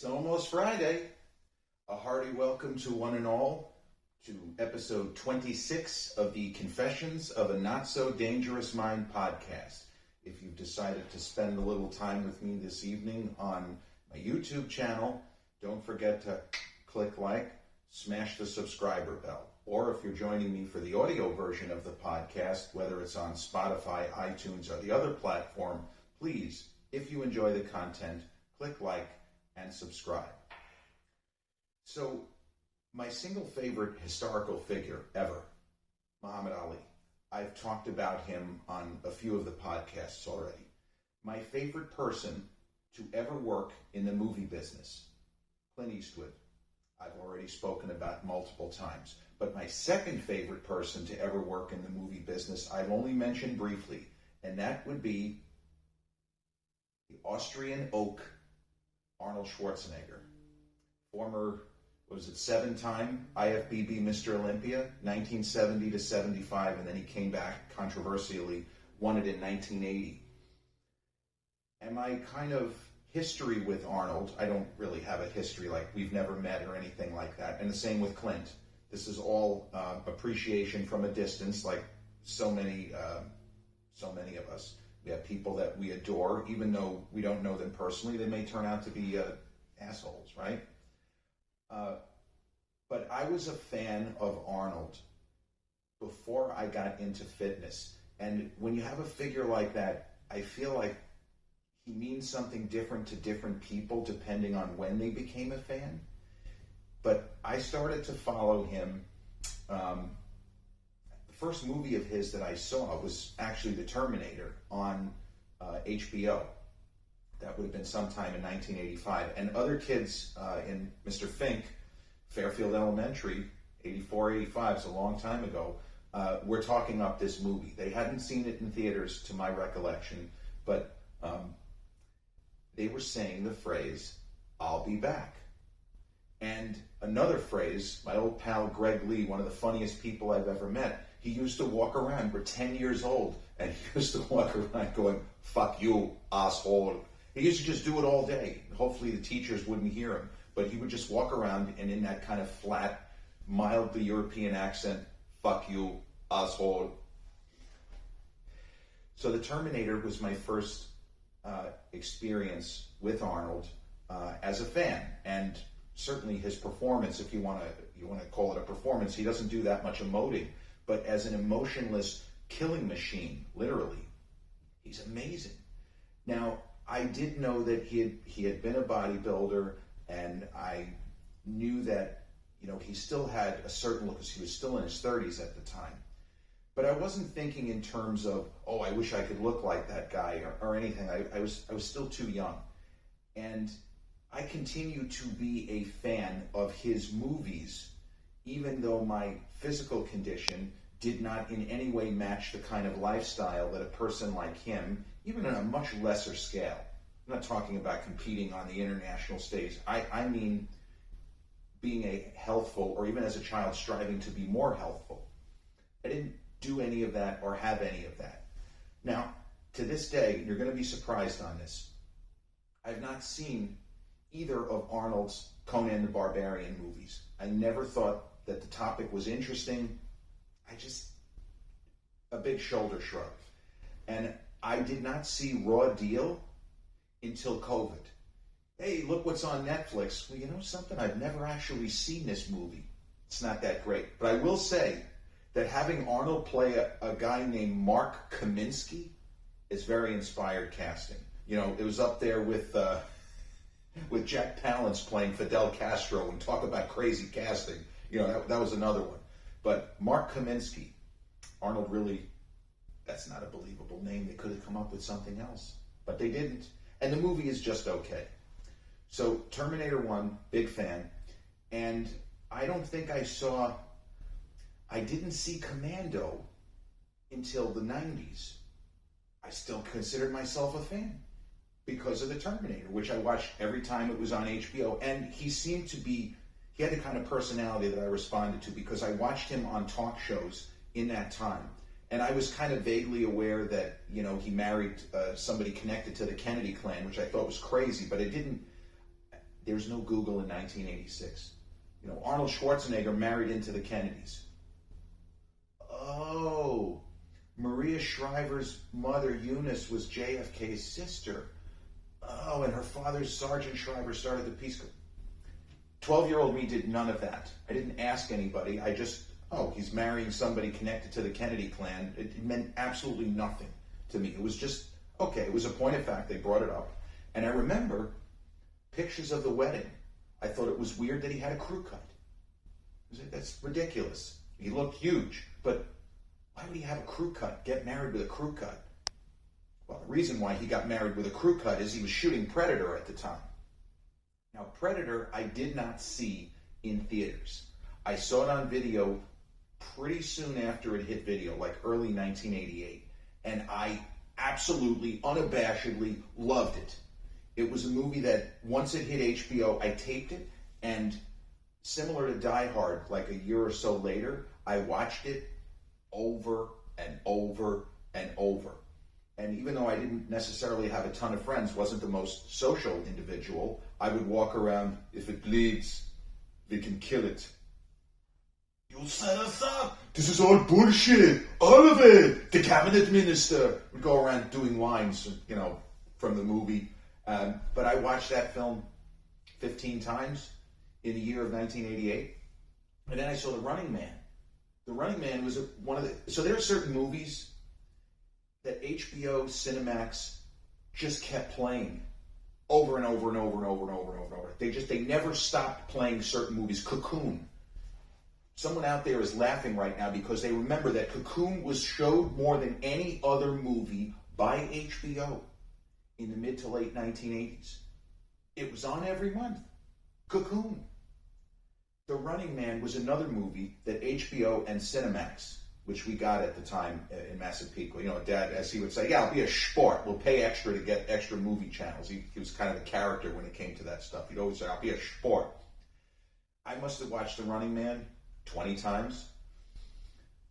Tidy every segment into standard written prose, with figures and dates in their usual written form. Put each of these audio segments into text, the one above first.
It's almost Friday. A hearty welcome to one and all to episode 26 of the Confessions of a Not So Dangerous Mind podcast. If you've decided to spend a little time with me this evening on my YouTube channel, don't forget to click like, smash the subscriber bell. Or if you're joining me for the audio version of the podcast, whether it's on Spotify, iTunes, or the other platform, please, if you enjoy the content, click like and subscribe. So, my single favorite historical figure ever, Muhammad Ali. I've talked about him on a few of the podcasts already. My favorite person to ever work in the movie business, Clint Eastwood. I've already spoken about multiple times. But my second favorite person to ever work in the movie business, I've only mentioned briefly, and that would be the Austrian Oak, Arnold Schwarzenegger. Former, seven-time IFBB Mr. Olympia, 1970 to 75, and then he came back controversially, won it in 1980. And my kind of history with Arnold, I don't really have a history, like we've never met or anything like that, and the same with Clint. This is all appreciation from a distance, like so many of us. We have people that we adore, even though we don't know them personally. They may turn out to be assholes, right? But I was a fan of Arnold before I got into fitness. And when you have a figure like that, I feel like he means something different to different people depending on when they became a fan. But I started to follow him. The first movie of his that I saw was actually The Terminator on HBO. That would have been sometime in 1985. And other kids in Mr. Fink, Fairfield Elementary, 84, 85, it's a long time ago, were talking up this movie. They hadn't seen it in theaters to my recollection, but they were saying the phrase, "I'll be back." And another phrase, my old pal Greg Lee, one of the funniest people I've ever met, he used to walk around, we're 10 years old, and he used to walk around going, "Fuck you, asshole." He used to just do it all day. Hopefully the teachers wouldn't hear him, but he would just walk around and in that kind of flat, mildly European accent, "Fuck you, asshole." So The Terminator was my first experience with Arnold as a fan, and certainly his performance, if you want to call it a performance, he doesn't do that much emoting, but as an emotionless killing machine, literally, he's amazing. Now, I did know that he had been a bodybuilder, and I knew that, he still had a certain look because he was still in his 30s at the time. But I wasn't thinking in terms of, oh, I wish I could look like that guy or anything. I was still too young. And I continue to be a fan of his movies, even though my physical condition did not in any way match the kind of lifestyle that a person like him, even on a much lesser scale. I'm not talking about competing on the international stage. I mean being a healthful, or even as a child striving to be more healthful. I didn't do any of that or have any of that. Now, to this day, you're going to be surprised on this. I've not seen either of Arnold's Conan the Barbarian movies. I never thought that the topic was interesting. A big shoulder shrug. And I did not see Raw Deal until COVID. Hey, look what's on Netflix. Well, you know something? I've never actually seen this movie. It's not that great. But I will say that having Arnold play a guy named Mark Kaminsky is very inspired casting. It was up there with Jack Palance playing Fidel Castro, and talk about crazy casting. That was another one. But Mark Kaminsky, Arnold really, that's not a believable name. They could have come up with something else, but they didn't. And the movie is just okay. So Terminator 1, big fan. And I don't think I didn't see Commando until the 90s. I still considered myself a fan because of the Terminator, which I watched every time it was on HBO. And he had the kind of personality that I responded to because I watched him on talk shows in that time. And I was kind of vaguely aware that, he married somebody connected to the Kennedy clan, which I thought was crazy, but There's no Google in 1986. Arnold Schwarzenegger married into the Kennedys. Oh, Maria Shriver's mother, Eunice, was JFK's sister. Oh, and her father, Sergeant Shriver, started the Peace Corps. 12-year-old me did none of that. I didn't ask anybody. I just, he's marrying somebody connected to the Kennedy clan. It meant absolutely nothing to me. It was just, okay, it was a point of fact. They brought it up. And I remember pictures of the wedding. I thought it was weird that he had a crew cut. I was like, that's ridiculous. He looked huge, but why would he have a crew cut, get married with a crew cut? Well, the reason why he got married with a crew cut is he was shooting Predator at the time. Now, Predator, I did not see in theaters. I saw it on video pretty soon after it hit video, like early 1988. And I absolutely, unabashedly loved it. It was a movie that once it hit HBO, I taped it. And similar to Die Hard, like a year or so later, I watched it over and over and over. And even though I didn't necessarily have a ton of friends, wasn't the most social individual, I would walk around, if it bleeds, we can kill it. You'll set us up. This is all bullshit. All of it. The cabinet minister. We'd go around doing lines, from the movie. But I watched that film 15 times in the year of 1988. And then I saw The Running Man. The Running Man was so there are certain movies that HBO, Cinemax just kept playing over and over and over and over and over and over and over. They never stopped playing certain movies. Cocoon. Someone out there is laughing right now because they remember that Cocoon was showed more than any other movie by HBO in the mid to late 1980s. It was on every month. Cocoon. The Running Man was another movie that HBO and Cinemax, which we got at the time in Massapequa. Dad, as he would say, I'll be a sport. We'll pay extra to get extra movie channels. He was kind of the character when it came to that stuff. He'd always say, I'll be a sport. I must have watched The Running Man 20 times.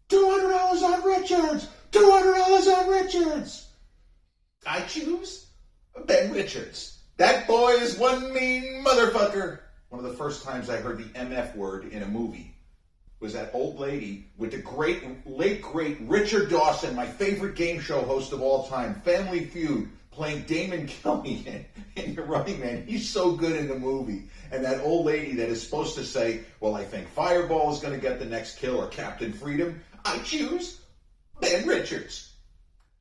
$200 on Richards! $200 on Richards! I choose Ben Richards. That boy is one mean motherfucker. One of the first times I heard the MF word in a movie was that old lady with the late great Richard Dawson, my favorite game show host of all time, Family Feud, playing Damon Kelly in The Running Man. He's so good in the movie. And that old lady that is supposed to say, well, I think Fireball is going to get the next kill, or Captain Freedom. I choose Ben Richards.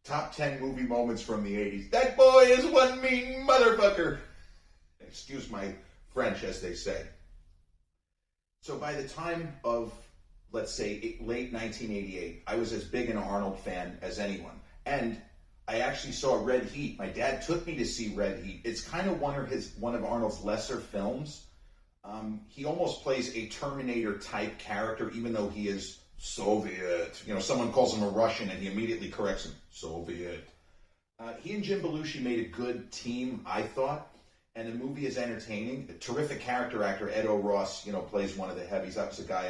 Top 10 movie moments from the 80s. That boy is one mean motherfucker. Excuse my French, as they say. So by the time of, let's say, late 1988, I was as big an Arnold fan as anyone. And I actually saw Red Heat. My dad took me to see Red Heat. It's kind of one of Arnold's lesser films. He almost plays a Terminator type character, even though he is Soviet. Someone calls him a Russian and he immediately corrects him. Soviet. He and Jim Belushi made a good team, I thought. And the movie is entertaining. A terrific character actor, Edo Ross, plays one of the heavies. That was the guy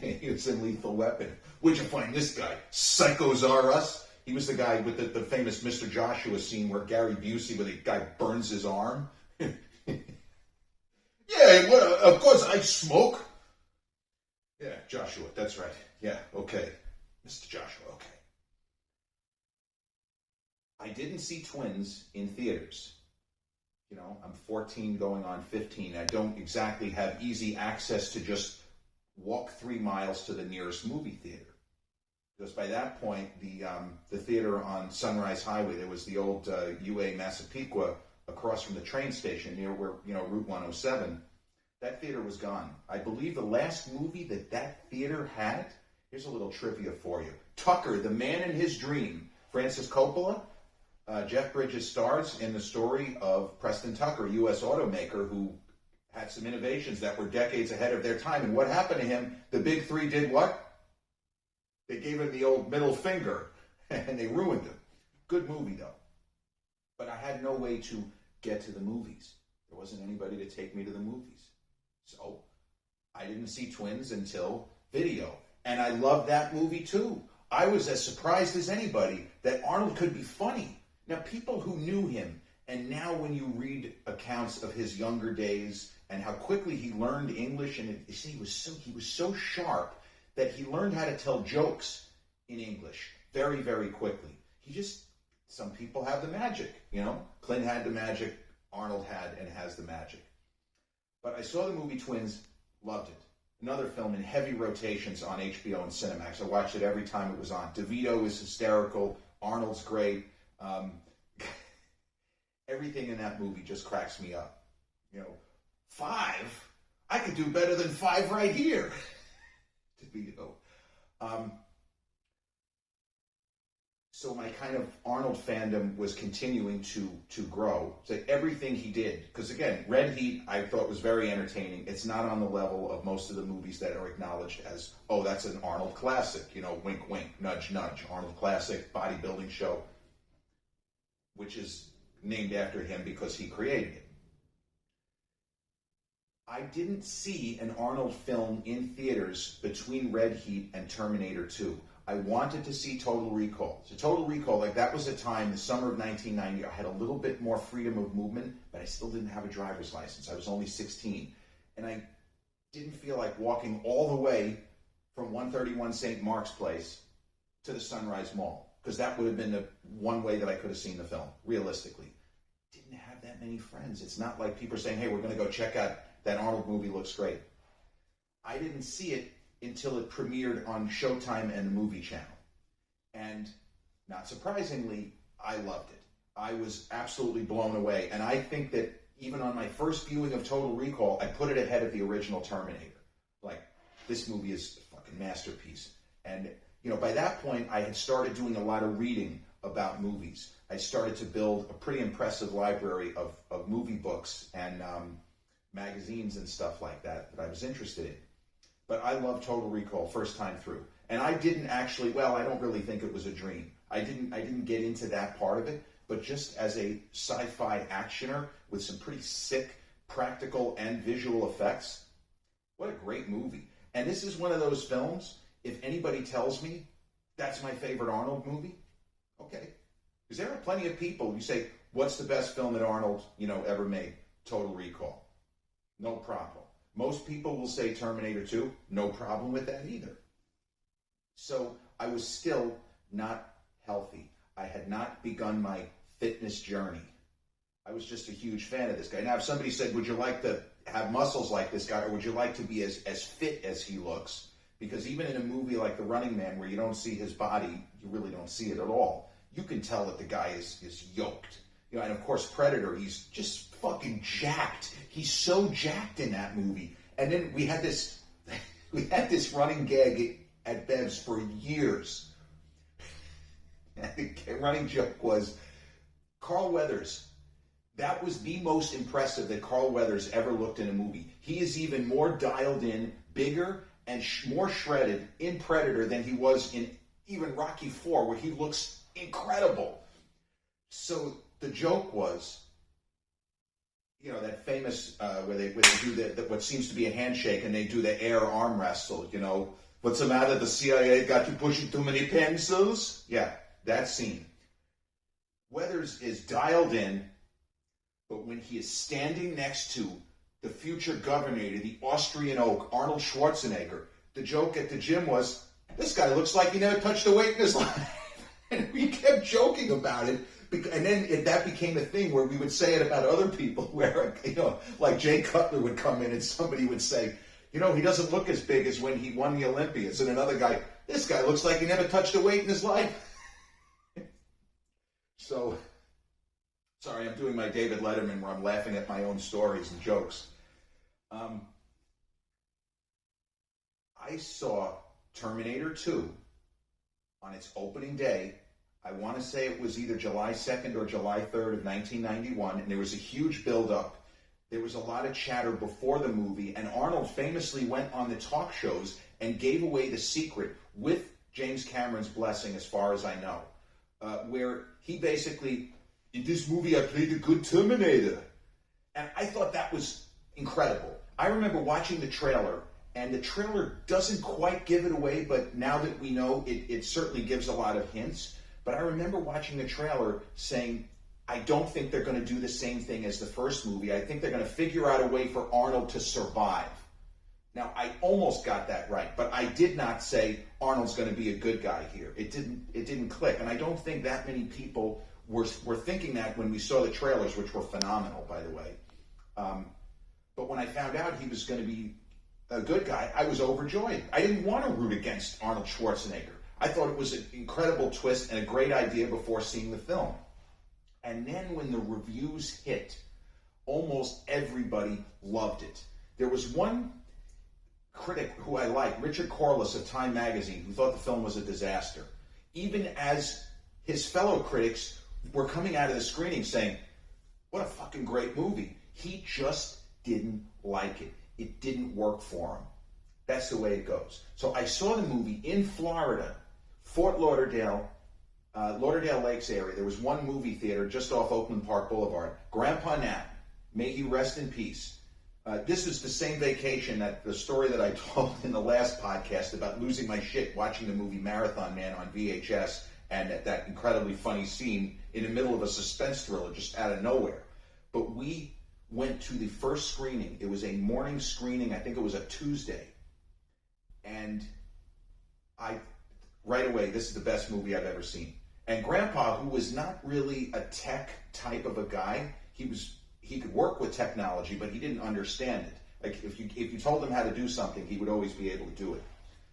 he was in Lethal Weapon. Where'd you find this guy? Psychos Are Us. He was the guy with the famous Mr. Joshua scene where Gary Busey, where the guy burns his arm. Yeah, of course I smoke. Yeah, Joshua, that's right. Yeah, okay. Mr. Joshua, okay. I didn't see Twins in theaters. I'm 14 going on 15. I don't exactly have easy access to just walk 3 miles to the nearest movie theater. Because by that point, the theater on Sunrise Highway, there was the old UA Massapequa across from the train station near where, Route 107. That theater was gone. I believe the last movie that theater had, here's a little trivia for you. Tucker, the Man in His Dream, Francis Coppola. Jeff Bridges stars in the story of Preston Tucker, a U.S. automaker who had some innovations that were decades ahead of their time. And what happened to him? The big three did what? They gave him the old middle finger, and they ruined him. Good movie, though. But I had no way to get to the movies. There wasn't anybody to take me to the movies. So I didn't see Twins until video. And I loved that movie, too. I was as surprised as anybody that Arnold could be funny. Now, people who knew him And now when you read accounts of his younger days and how quickly he learned English, and he was so sharp that he learned how to tell jokes in English very, very quickly. Some people have the magic, you know? Clint had the magic, Arnold had and has the magic. But I saw the movie Twins, loved it. Another film in heavy rotations on HBO and Cinemax. I watched it every time it was on. DeVito is hysterical. Arnold's great. Everything in that movie just cracks me up. You know, 5? I could do better than 5 right here. DeVito. So my kind of Arnold fandom was continuing to grow. So everything he did, because again, Red Heat I thought was very entertaining. It's not on the level of most of the movies that are acknowledged as, oh, that's an Arnold classic, you know, wink, wink, nudge, nudge. Arnold classic, bodybuilding show, which is named after him because he created it. I didn't see an Arnold film in theaters between Red Heat and Terminator 2. I wanted to see Total Recall. So Total Recall, like that was a time, the summer of 1990, I had a little bit more freedom of movement, but I still didn't have a driver's license. I was only 16. And I didn't feel like walking all the way from 131 St. Mark's Place to the Sunrise Mall, because that would have been the one way that I could have seen the film, realistically. Didn't have that many friends. It's not like people are saying, hey, we're going to go check out that Arnold movie, looks great. I didn't see it until it premiered on Showtime and the Movie Channel. And not surprisingly, I loved it. I was absolutely blown away. And I think that even on my first viewing of Total Recall, I put it ahead of the original Terminator. Like, this movie is a fucking masterpiece. And, you know, by that point, I had started doing a lot of reading about movies. I started to build a pretty impressive library of movie books and magazines and stuff like that I was interested in. But I love Total Recall first time through. And I didn't actually, well, I don't really think it was a dream. I didn't get into that part of it, but just as a sci-fi actioner with some pretty sick practical and visual effects, what a great movie. And this is one of those films, if anybody tells me that's my favorite Arnold movie, okay. Because there are plenty of people who say, what's the best film that Arnold, ever made? Total Recall. No problem. Most people will say Terminator 2, no problem with that either. So I was still not healthy. I had not begun my fitness journey. I was just a huge fan of this guy. Now, if somebody said, would you like to have muscles like this guy, or would you like to be as fit as he looks? Because even in a movie like The Running Man, where you don't see his body, you really don't see it at all, you can tell that the guy is yoked. And of course, Predator, he's just fucking jacked. He's so jacked in that movie. And then we had this running gag at Bev's for years. And the running joke was, Carl Weathers, that was the most impressive that Carl Weathers ever looked in a movie. He is even more dialed in, bigger, and more shredded in Predator than he was in even Rocky IV, where he looks incredible. So the joke was, that famous where they do what seems to be a handshake, and they do the air arm wrestle. What's the matter? The CIA got you pushing too many pencils? Yeah, that scene. Weathers is dialed in, but when he is standing next to the future Governator, the Austrian Oak, Arnold Schwarzenegger, the joke at the gym was, this guy looks like he never touched a weight in his life. And we kept joking about it. And then that became a thing where we would say it about other people, where, like Jay Cutler would come in and somebody would say, he doesn't look as big as when he won the Olympias. And another guy, this guy looks like he never touched a weight in his life. So, sorry, I'm doing my David Letterman where I'm laughing at my own stories and jokes. I saw Terminator 2 on its opening day. I want to say it was either July 2nd or July 3rd of 1991, and there was a huge build-up. There was a lot of chatter before the movie, and Arnold famously went on the talk shows and gave away the secret with James Cameron's blessing, as far as I know, where he basically, in this movie I played a good Terminator. And I thought that was incredible. I remember watching the trailer, and the trailer doesn't quite give it away, but now that we know, it certainly gives a lot of hints. But I remember watching the trailer saying, I don't think they're going to do the same thing as the first movie. I think they're going to figure out a way for Arnold to survive. Now, I almost got that right, but I did not say Arnold's going to be a good guy here. It didn't click, and I don't think that many people were thinking that when we saw the trailers, which were phenomenal, by the way. But when I found out he was going to be a good guy, I was overjoyed. I didn't want to root against Arnold Schwarzenegger. I thought it was an incredible twist and a great idea before seeing the film. And then when the reviews hit, almost everybody loved it. There was one critic who I like, Richard Corliss of Time magazine, who thought the film was a disaster. Even as his fellow critics were coming out of the screening saying, what a fucking great movie. He just didn't like it. It didn't work for him. That's the way it goes. So I saw the movie in Florida, Fort Lauderdale, Lauderdale Lakes area. There was one movie theater just off Oakland Park Boulevard. Grandpa Nat, may he rest in peace. This is the same vacation that the story that I told in the last podcast about losing my shit watching the movie Marathon Man on VHS and that incredibly funny scene in the middle of a suspense thriller just out of nowhere. But we went to the first screening. It was a morning screening. I think it was a Tuesday. And right away, this is the best movie I've ever seen. And Grandpa, who was not really a tech type of a guy, he could work with technology, but he didn't understand it. Like if you told him how to do something, he would always be able to do it.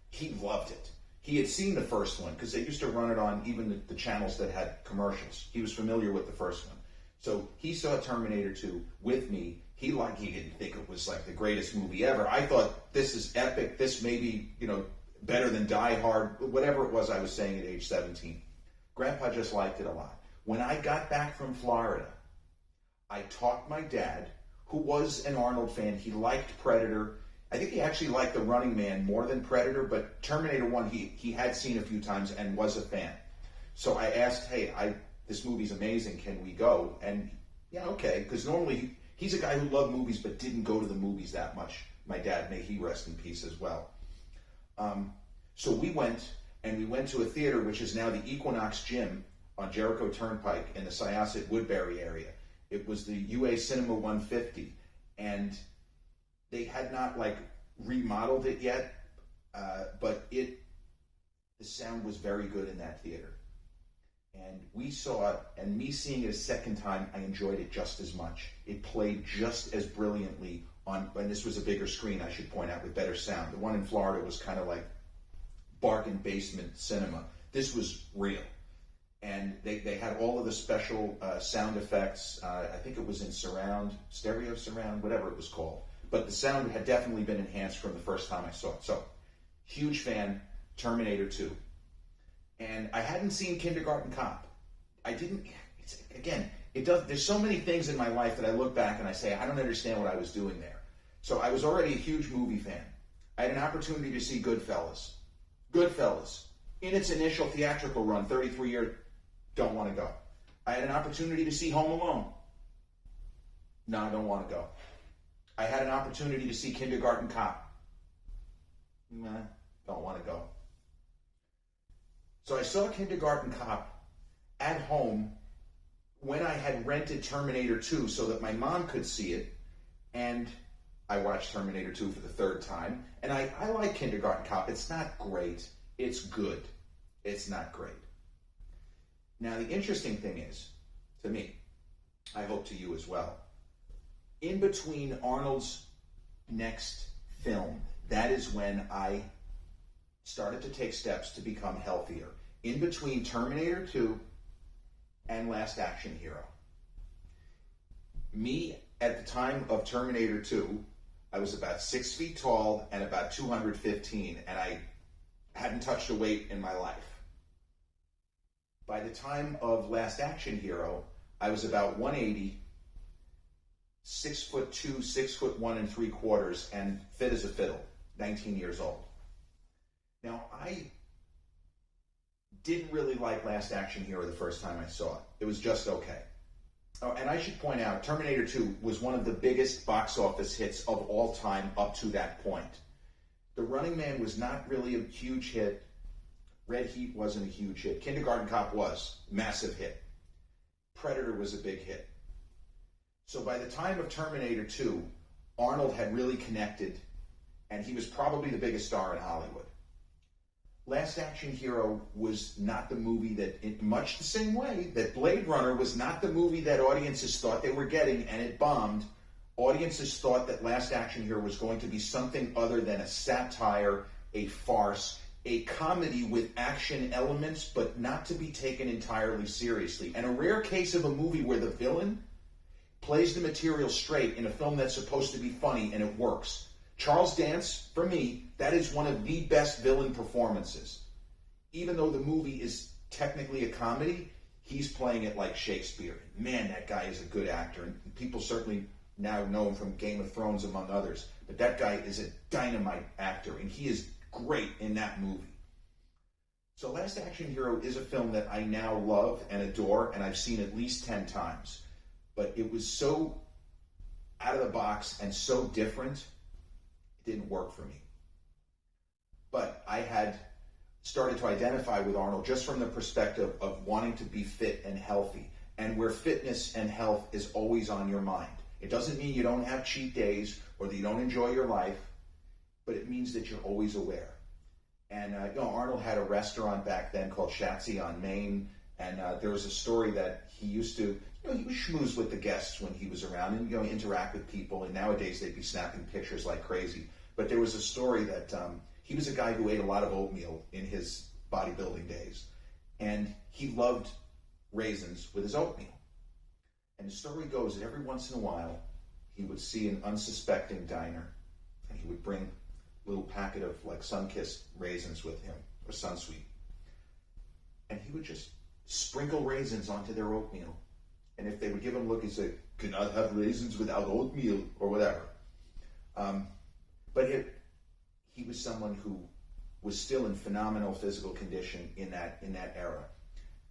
He loved it. He had seen the first one because they used to run it on even the channels that had commercials. He was familiar with the first one. So he saw Terminator 2 with me. He didn't think it was like the greatest movie ever. I thought, this is epic. This may be, better than Die Hard, whatever it was I was saying at age 17. Grandpa just liked it a lot. When I got back from Florida, I talked my dad, who was an Arnold fan. He liked Predator. I think he actually liked The Running Man more than Predator, but Terminator 1 he had seen a few times and was a fan. So I asked, hey, this movie's amazing. Can we go? And yeah, okay, because normally he's a guy who loved movies but didn't go to the movies that much. My dad, may he rest in peace as well. So we went, and we went to a theater which is now the Equinox Gym on Jericho Turnpike in the Syosset Woodbury area. It was the UA Cinema 150, and they had not remodeled it yet, but the sound was very good in that theater. And we saw it, and me seeing it a second time, I enjoyed it just as much. It played just as brilliantly and this was a bigger screen, I should point out, with better sound. The one in Florida was kind of like bargain basement cinema. This was real. And they had all of the special sound effects. I think it was in stereo surround, whatever it was called. But the sound had definitely been enhanced from the first time I saw it. So, huge fan, Terminator 2. And I hadn't seen Kindergarten Cop. There's so many things in my life that I look back and I say, I don't understand what I was doing there. So I was already a huge movie fan. I had an opportunity to see Goodfellas. In its initial theatrical run, 33 years, don't want to go. I had an opportunity to see Home Alone. No, I don't want to go. I had an opportunity to see Kindergarten Cop. Nah, don't want to go. So I saw Kindergarten Cop at home when I had rented Terminator 2 so that my mom could see it, and I watched Terminator 2 for the third time, and I like Kindergarten Cop. It's not great. It's good. It's not great. Now, the interesting thing is, to me, I hope to you as well, in between Arnold's next film, that is when I started to take steps to become healthier. In between Terminator 2 and Last Action Hero. Me, at the time of Terminator 2, I was about 6 feet tall and about 215, and I hadn't touched a weight in my life. By the time of Last Action Hero, I was about 180, 6'2", 6'1¾", and fit as a fiddle, 19 years old. Now, I didn't really like Last Action Hero the first time I saw it. It was just okay. Oh, and I should point out, Terminator 2 was one of the biggest box office hits of all time up to that point. The Running Man was not really a huge hit. Red Heat wasn't a huge hit. Kindergarten Cop was. Massive hit. Predator was a big hit. So by the time of Terminator 2, Arnold had really connected, and he was probably the biggest star in Hollywood. Last Action Hero was not the movie that, in much the same way that Blade Runner was not the movie that audiences thought they were getting, and it bombed. Audiences thought that Last Action Hero was going to be something other than a satire, a farce, a comedy with action elements, but not to be taken entirely seriously. And a rare case of a movie where the villain plays the material straight in a film that's supposed to be funny, and it works. Charles Dance, for me, that is one of the best villain performances. Even though the movie is technically a comedy, he's playing it like Shakespeare. Man, that guy is a good actor, and people certainly now know him from Game of Thrones, among others. But that guy is a dynamite actor, and he is great in that movie. So Last Action Hero is a film that I now love and adore, and I've seen at least 10 times. But it was so out of the box and so different, it didn't work for me. But I had started to identify with Arnold just from the perspective of wanting to be fit and healthy, and where fitness and health is always on your mind. It doesn't mean you don't have cheat days or that you don't enjoy your life, but it means that you're always aware. And Arnold had a restaurant back then called Shatsy on Main, and there was a story that he used to, he would schmooze with the guests when he was around and interact with people, and nowadays they'd be snapping pictures like crazy. But there was a story that he was a guy who ate a lot of oatmeal in his bodybuilding days, and he loved raisins with his oatmeal. And the story goes that every once in a while, he would see an unsuspecting diner, and he would bring a little packet of like Sunkist raisins with him, or Sunsweet. And he would just sprinkle raisins onto their oatmeal. And if they would give him a look, he'd say, "Cannot have raisins without oatmeal," or whatever. But he was someone who was still in phenomenal physical condition in that era.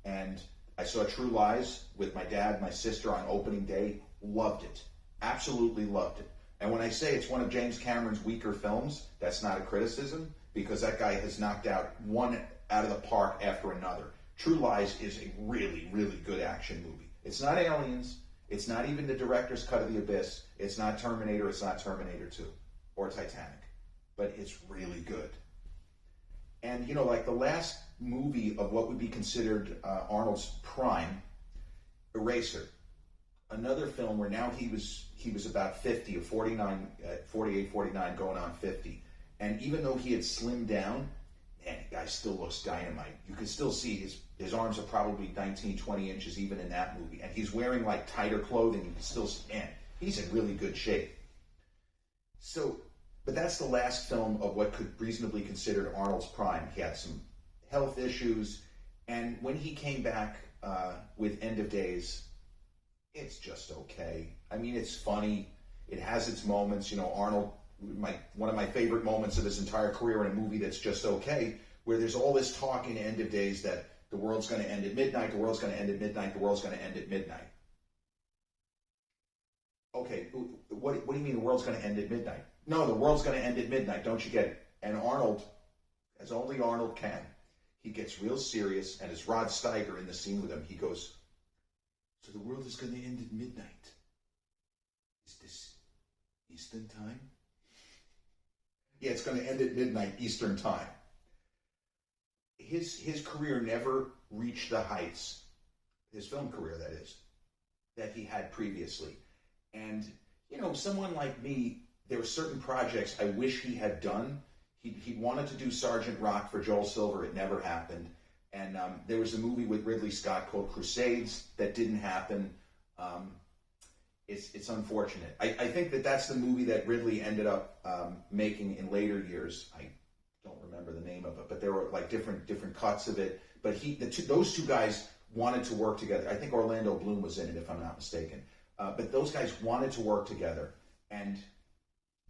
And I saw True Lies with my dad, my sister on opening day, loved it, absolutely loved it. And when I say it's one of James Cameron's weaker films, that's not a criticism, because that guy has knocked out one out of the park after another. True Lies is a really, really good action movie. It's not Aliens, it's not even the director's cut of The Abyss, it's not Terminator, it's not Terminator 2, or Titanic, but it's really good. And, like the last movie of what would be considered Arnold's prime, Eraser, another film where now he was about 50, or 49, 48, 49, going on 50. And even though he had slimmed down, man, the guy still looks dynamite. You can still see his arms are probably 19, 20 inches even in that movie. And he's wearing like tighter clothing. You can still see, man, he's in really good shape. So, but that's the last film of what could reasonably be considered Arnold's prime. He had some health issues, and when he came back with End of Days, it's just okay. I mean, it's funny. It has its moments. Arnold, one of my favorite moments of his entire career in a movie that's just okay, where there's all this talk in End of Days that the world's going to end at midnight, the world's going to end at midnight, the world's going to end at midnight. Okay, what do you mean the world's going to end at midnight? No, the world's going to end at midnight, don't you get it? And Arnold, as only Arnold can, he gets real serious, and as Rod Steiger in the scene with him, he goes, "So the world is going to end at midnight. Is this Eastern time?" Yeah, it's going to end at midnight Eastern time. His career never reached the heights, his film career that is, that he had previously. And, someone like me, there were certain projects I wish he had done. He wanted to do Sergeant Rock for Joel Silver. It never happened. And there was a movie with Ridley Scott called Crusades that didn't happen. It's unfortunate. I think that's the movie that Ridley ended up making in later years. I don't remember the name of it, but there were like different cuts of it. But those two guys wanted to work together. I think Orlando Bloom was in it, if I'm not mistaken. But those guys wanted to work together, and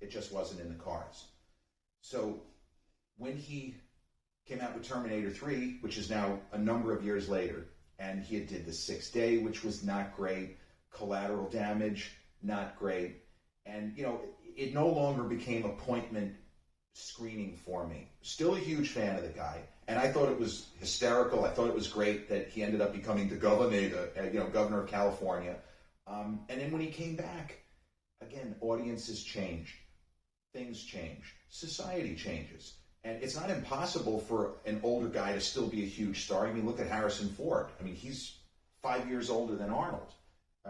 it just wasn't in the cards. So when he came out with Terminator 3, which is now a number of years later, and he did The Sixth Day, which was not great, Collateral Damage, not great, and it no longer became appointment screening for me. Still a huge fan of the guy, and I thought it was hysterical. I thought it was great that he ended up becoming the Governator, governor of California. And then when he came back, again, audiences change, things change, society changes. And it's not impossible for an older guy to still be a huge star. I mean, look at Harrison Ford. I mean, he's 5 years older than Arnold.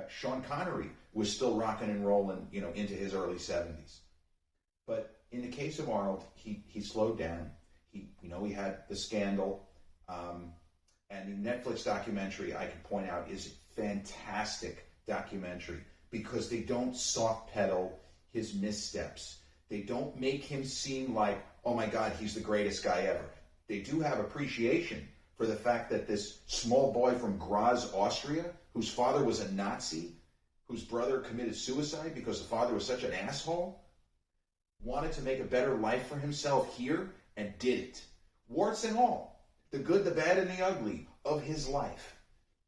Sean Connery was still rocking and rolling, into his early 70s. But in the case of Arnold, he slowed down. He had the scandal. And the Netflix documentary, I can point out, is a fantastic documentary because they don't soft pedal his missteps. They don't make him seem like, oh my God, he's the greatest guy ever. They do have appreciation for the fact that this small boy from Graz, Austria, whose father was a Nazi, whose brother committed suicide because the father was such an asshole, wanted to make a better life for himself here and did it. Warts and all, the good, the bad, and the ugly of his life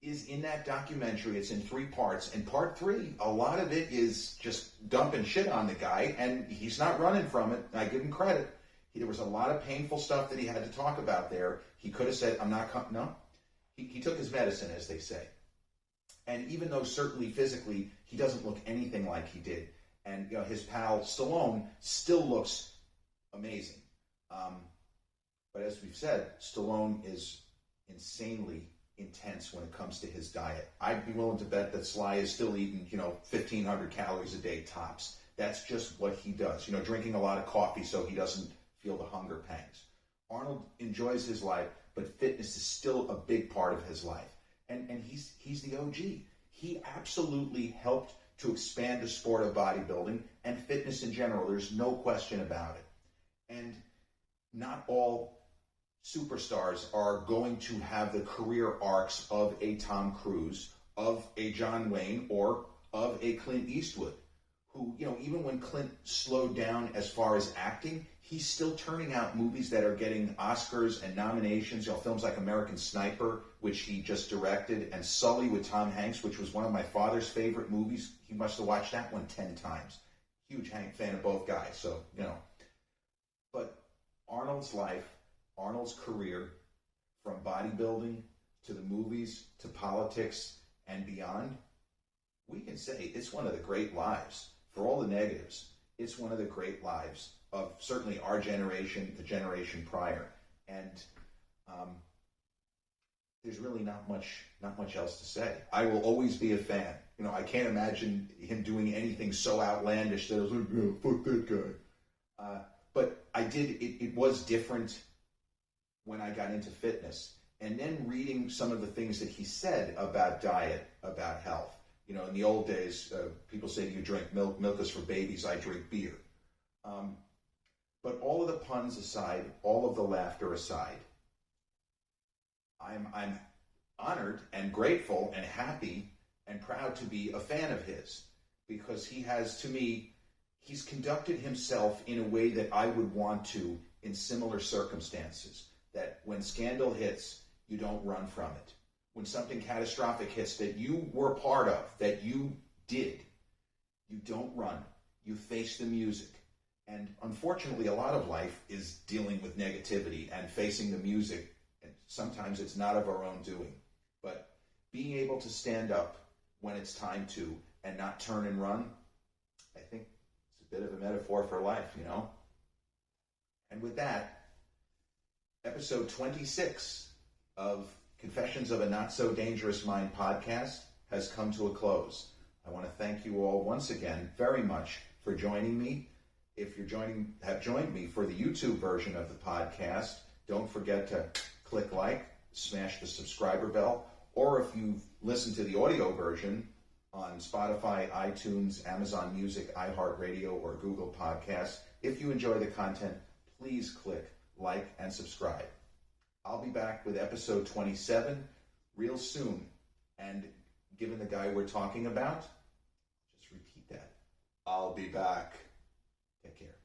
is in that documentary. It's in 3 parts. And part 3, a lot of it is just dumping shit on the guy, and he's not running from it. I give him credit. There was a lot of painful stuff that he had to talk about there. He could have said, I'm not, no. He took his medicine, as they say. And even though certainly physically he doesn't look anything like he did, and his pal Stallone still looks amazing. But as we've said, Stallone is insanely intense when it comes to his diet. I'd be willing to bet that Sly is still eating, 1,500 calories a day tops. That's just what he does. Drinking a lot of coffee so he doesn't feel the hunger pangs. Arnold enjoys his life, but fitness is still a big part of his life. And he's the OG. He absolutely helped to expand the sport of bodybuilding and fitness in general. There's no question about it. And not all superstars are going to have the career arcs of a Tom Cruise, of a John Wayne, or of a Clint Eastwood, who, even when Clint slowed down as far as acting, he's still turning out movies that are getting Oscars and nominations, films like American Sniper, which he just directed, and Sully with Tom Hanks, which was one of my father's favorite movies. He must have watched that one 10 times. Huge fan of both guys, so, But Arnold's life, Arnold's career, from bodybuilding to the movies to politics and beyond, we can say it's one of the great lives. For all the negatives, it's one of the great lives of certainly our generation, the generation prior. And there's really not much else to say. I will always be a fan. I can't imagine him doing anything so outlandish that I was like, fuck that guy. But it was different when I got into fitness. And then reading some of the things that he said about diet, about health. In the old days, people say, you drink milk. Milk is for babies. I drink beer. But all of the puns aside, all of the laughter aside, I'm honored and grateful and happy and proud to be a fan of his, because he has, to me, he's conducted himself in a way that I would want to in similar circumstances, that when scandal hits, you don't run from it. When something catastrophic hits that you were part of, that you did, you don't run. You face the music. And unfortunately, a lot of life is dealing with negativity and facing the music. And sometimes it's not of our own doing. But being able to stand up when it's time to and not turn and run, I think it's a bit of a metaphor for life, And with that, episode 26 of Confessions of a Not So Dangerous Mind podcast has come to a close. I want to thank you all once again very much for joining me. If you're have joined me for the YouTube version of the podcast, don't forget to click like, smash the subscriber bell, or if you've listened to the audio version on Spotify, iTunes, Amazon Music, iHeartRadio, or Google Podcasts, if you enjoy the content, please click like and subscribe. I'll be back with episode 27 real soon. And given the guy we're talking about, just repeat that. I'll be back. Take care.